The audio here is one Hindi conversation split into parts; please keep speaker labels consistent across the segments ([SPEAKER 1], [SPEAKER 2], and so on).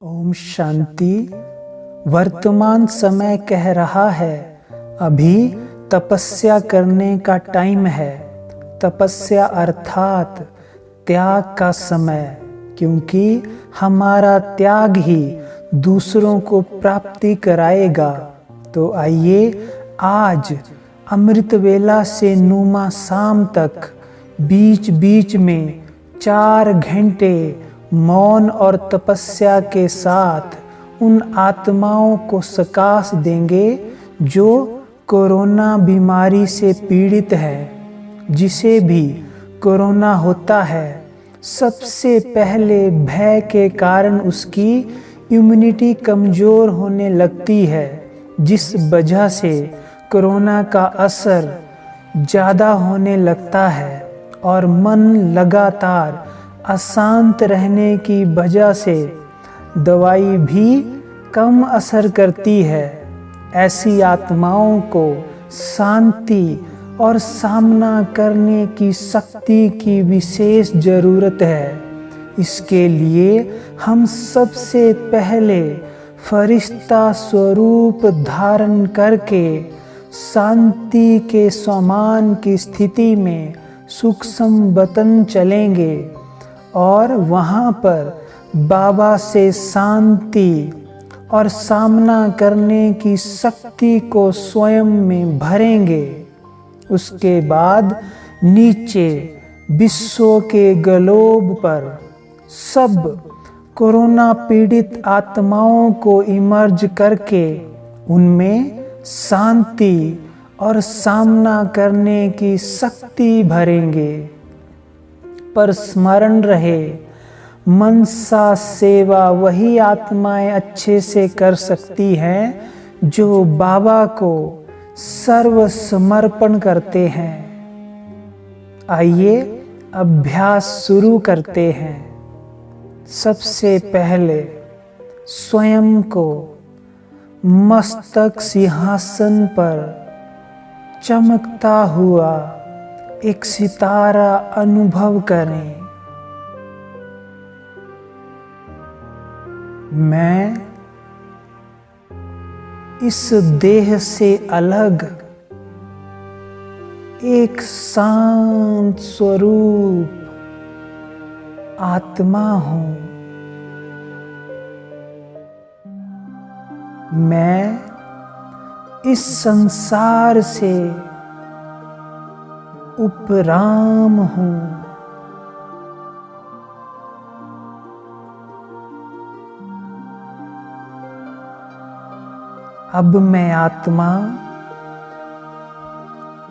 [SPEAKER 1] ओम शांति। वर्तमान समय कह रहा है अभी तपस्या करने का टाइम है। तपस्या अर्थात त्याग का समय, क्योंकि हमारा त्याग ही दूसरों को प्राप्ति कराएगा। तो आइए आज अमृत वेला से नुमा शाम तक बीच बीच में 4 घंटे मौन और तपस्या के साथ उन आत्माओं को सकाश देंगे जो कोरोना बीमारी से पीड़ित है। जिसे भी कोरोना होता है, सबसे पहले भय के कारण उसकी इम्यूनिटी कमज़ोर होने लगती है, जिस वजह से कोरोना का असर ज़्यादा होने लगता है और मन लगातार अशांत रहने की वजह से दवाई भी कम असर करती है। ऐसी आत्माओं को शांति और सामना करने की शक्ति की विशेष ज़रूरत है। इसके लिए हम सबसे पहले फरिश्ता स्वरूप धारण करके शांति के समान की स्थिति में सूक्ष्म वतन चलेंगे और वहाँ पर बाबा से शांति और सामना करने की शक्ति को स्वयं में भरेंगे। उसके बाद नीचे विश्व के ग्लोब पर सब कोरोना पीड़ित आत्माओं को इमर्ज करके उनमें शांति और सामना करने की शक्ति भरेंगे। पर स्मरण रहे, मनसा सेवा वही आत्माएं अच्छे से कर सकती हैं जो बाबा को सर्व समर्पण करते हैं। आइए अभ्यास शुरू करते हैं। सबसे पहले स्वयं को मस्तक सिंहासन पर चमकता हुआ एक सितारा अनुभव करें। मैं इस देह से अलग एक शांत स्वरूप आत्मा हूँ। मैं इस संसार से उपराम हूँ। अब मैं आत्मा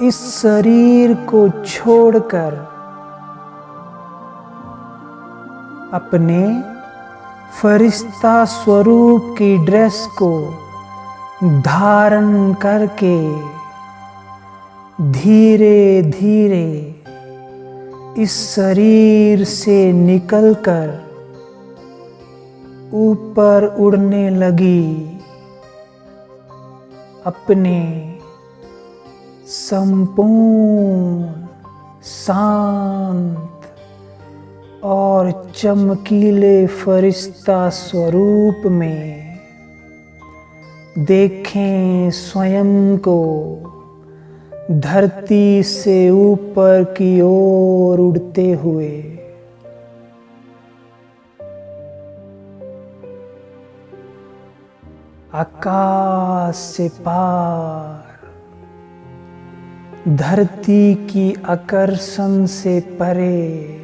[SPEAKER 1] इस शरीर को छोड़कर अपने फरिश्ता स्वरूप की ड्रेस को धारण करके धीरे धीरे इस शरीर से निकलकर ऊपर उड़ने लगी। अपने संपूर्ण शांत और चमकीले फरिश्ता स्वरूप में देखें स्वयं को धरती से ऊपर की ओर उड़ते हुए। आकाश से पार, धरती की आकर्षण से परे,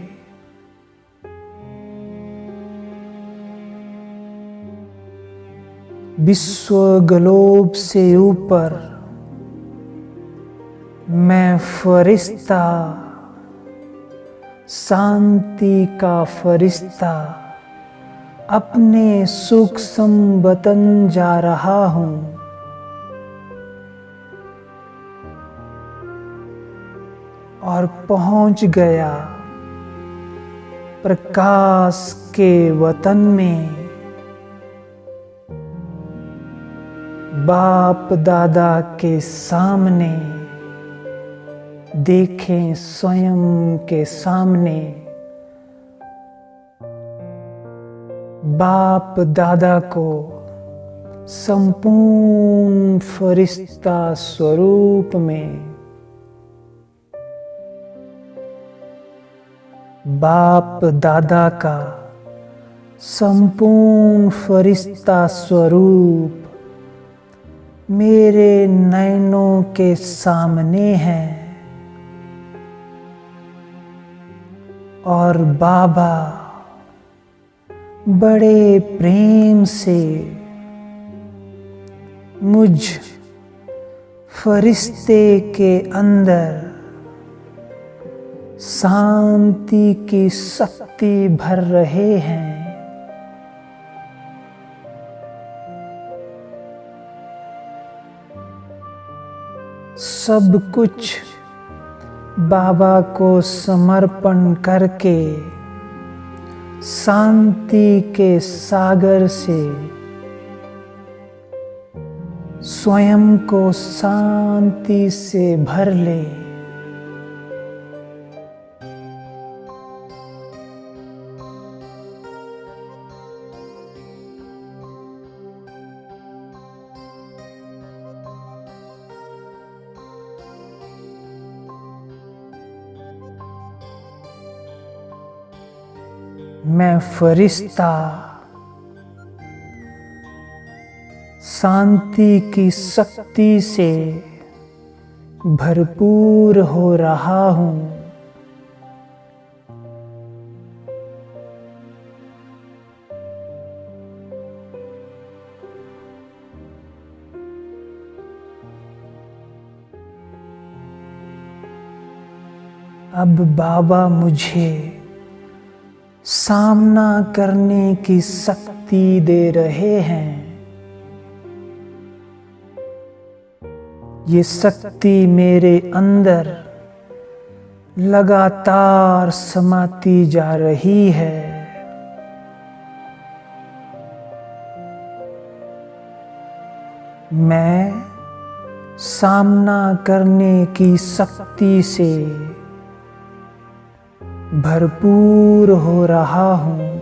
[SPEAKER 1] विश्व ग्लोब से ऊपर मैं फरिश्ता, शांति का फरिश्ता अपने सूक्ष्म वतन जा रहा हूँ। और पहुँच गया प्रकाश के वतन में। बाप दादा के सामने देखें, स्वयं के सामने बाप दादा को संपूर्ण फरिश्ता स्वरूप में, बाप दादा का संपूर्ण फरिश्ता स्वरूप मेरे नयनों के सामने है और बाबा बड़े प्रेम से मुझ फरिश्ते के अंदर शांति की शक्ति भर रहे हैं। सब कुछ बाबा को समर्पण करके शांति के सागर से स्वयं को शांति से भर ले। मैं फरिश्ता शांति की शक्ति से भरपूर हो रहा हूँ। अब बाबा मुझे सामना करने की शक्ति दे रहे हैं। ये शक्ति मेरे अंदर लगातार समाती जा रही है। मैं सामना करने की शक्ति से भरपूर हो रहा हूँ।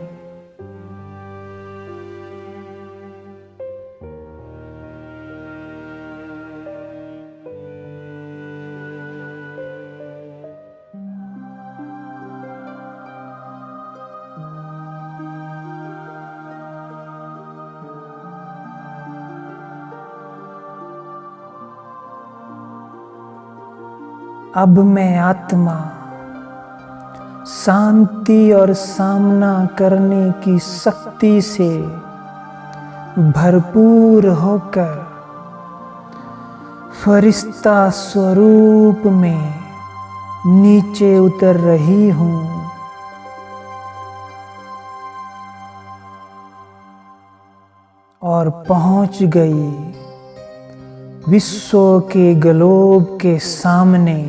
[SPEAKER 1] अब मैं आत्मा शांति और सामना करने की शक्ति से भरपूर होकर फरिश्ता स्वरूप में नीचे उतर रही हूँ। और पहुँच गई विश्व के ग्लोब के सामने।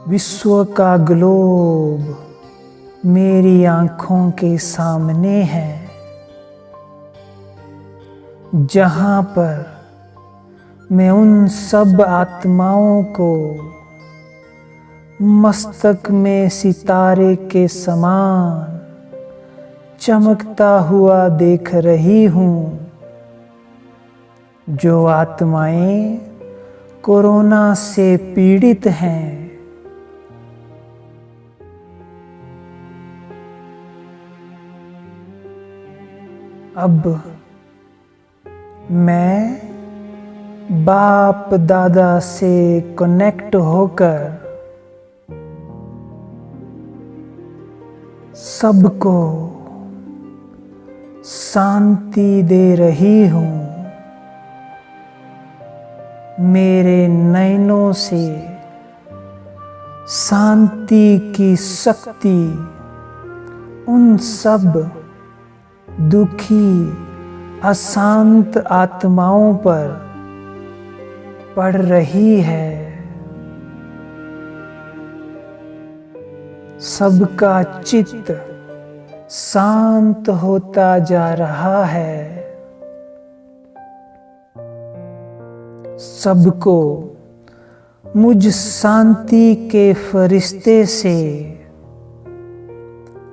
[SPEAKER 1] विश्व का ग्लोब मेरी आंखों के सामने है, जहां पर मैं उन सब आत्माओं को मस्तक में सितारे के समान चमकता हुआ देख रही हूँ, जो आत्माएं कोरोना से पीड़ित हैं। अब मैं बाप दादा से कनेक्ट होकर सबको शांति दे रही हूँ। मेरे नयनों से शांति की शक्ति उन सब दुखी अशांत आत्माओं पर पड़ रही है। सबका चित्त शांत होता जा रहा है। सबको मुझ शांति के फरिश्ते से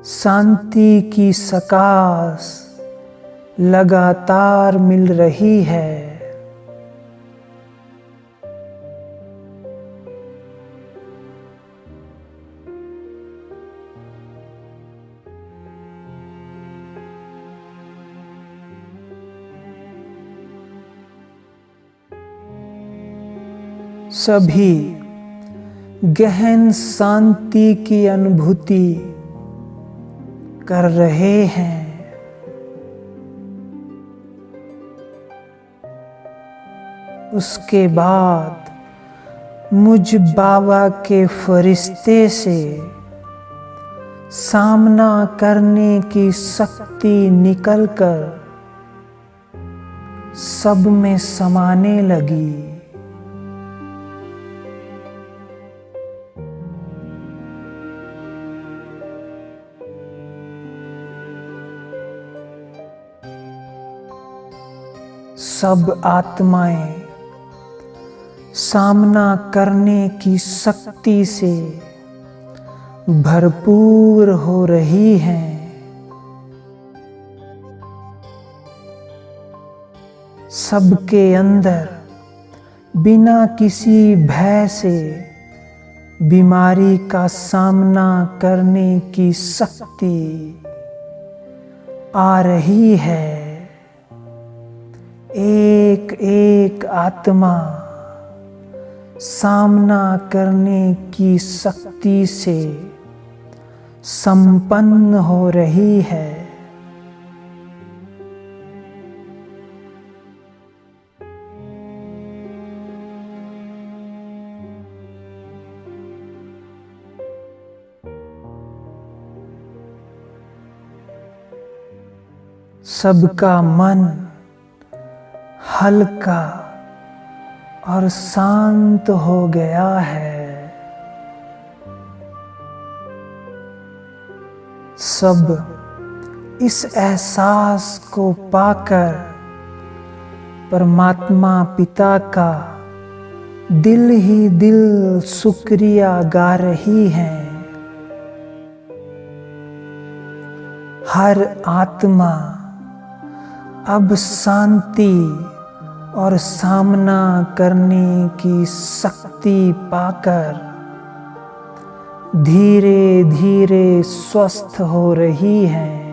[SPEAKER 1] शांति की सकाश लगातार मिल रही है। सभी गहन शांति की अनुभूति कर रहे हैं। उसके बाद मुझ बाबा के फरिश्ते से सामना करने की शक्ति निकलकर सब में समाने लगी। सब आत्माएं सामना करने की शक्ति से भरपूर हो रही हैं। सबके अंदर बिना किसी भय से बीमारी का सामना करने की शक्ति आ रही है। एक एक आत्मा सामना करने की शक्ति से संपन्न हो रही है। सबका मन हल्का और शांत हो गया है। सब इस एहसास को पाकर परमात्मा पिता का दिल ही दिल शुक्रिया गा रही हैं। हर आत्मा अब शांति और सामना करने की शक्ति पाकर धीरे धीरे स्वस्थ हो रही है।